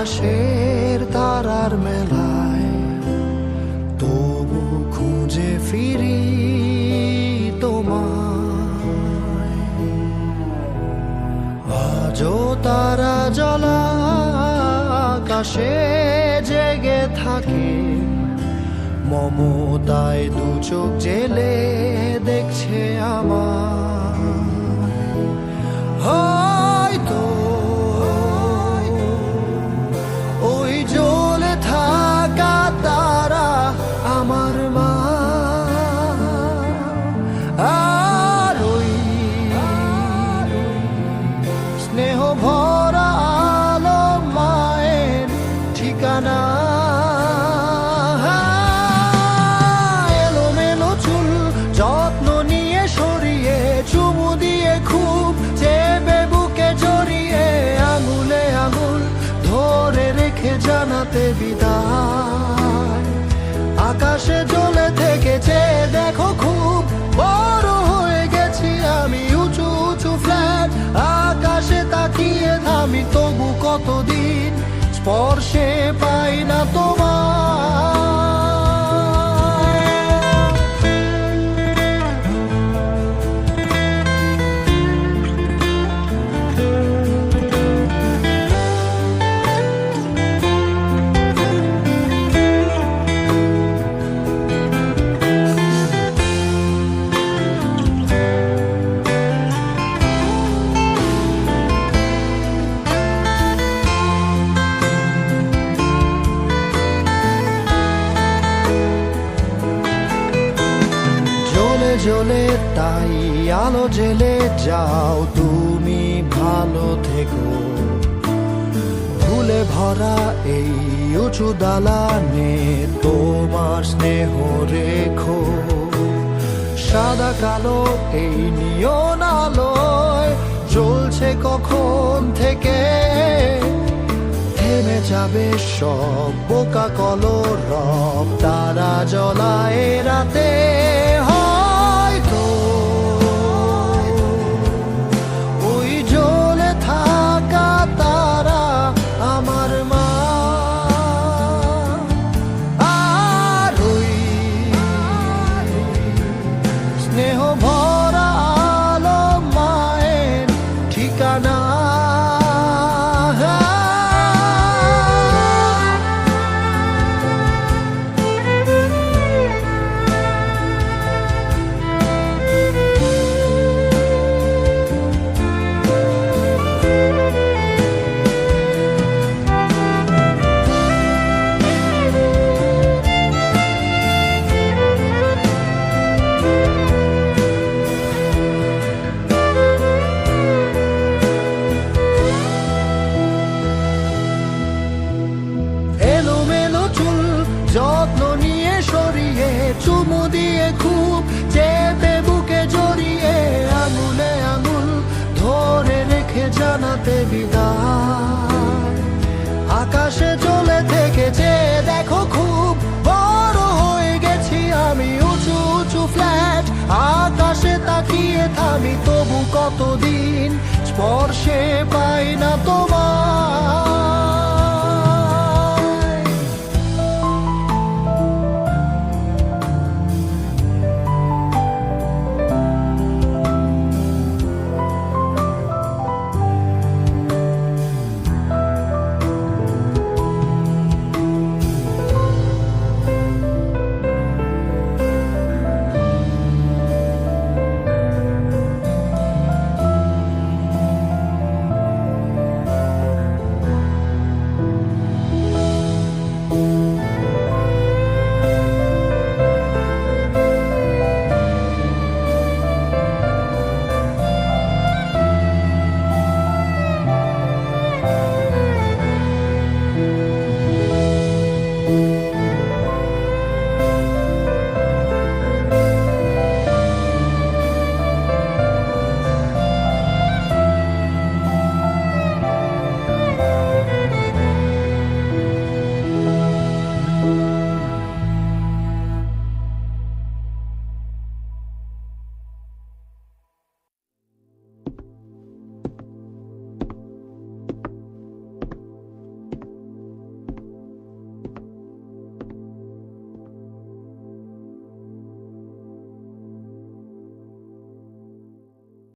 আকাশের তারার মেলায়, তবু খুঁজে ফিরি তোমায়। আজও তারা জ্বলা আকাশে জেগে থাকে, মমতায় দু চোখ জেলে দেখছে আমার। হয়তো ওই জ্বলে থাকা তারা আমার মা, আর ওই স্নেহ ভরা আলো মায়ের ঠিকানা। এলোমেলো চুল যত্ন নিয়ে সরিয়ে, চুমু দিয়ে খুব চেপে বুকে জড়িয়ে, আঙুলে আঙুল ধরে রেখে জানাতে বিদায়। আকাশে জ্বলে থেকেছে দেখো খুব বড় হয়ে গেছি আমি, উঁচু উঁচু ফ্ল্যাট আকাশে তাকিয়ে থামি, তবু কতদিন স্পর্শে পাই না তোমার। জ্বলে তাই আলো জেলে যাও, তুমি ভালো থেকো। ফুলে ভরা এই উঁচু দালানে তোমার স্নেহ রেখো। সাদা কালো এই নিয়ন আলোয় জ্বলছে কখন থেকে, থেমে যাবে সব বোকা কলরব তারা জ্বলায় রাতে। ওই জ্বলে থাকা তারা আমার মা, আর ওই স্নেহ ভরা আলো মায়ের ঠিকানা। যত্ন নিয়ে সরিয়ে, চুমু দিয়ে খুব চেপে বুকে জড়িয়ে, আঙুলে আঙুল ধরে রেখে জানাতে বিদায়। আকাশে জ্বলে থেকেছে দেখো খুব বড় হয়ে গেছি আমি, উঁচু উঁচু ফ্ল্যাট আকাশে তাকিয়ে থামি, তবু কতদিন স্পর্শে পাই না তোমার।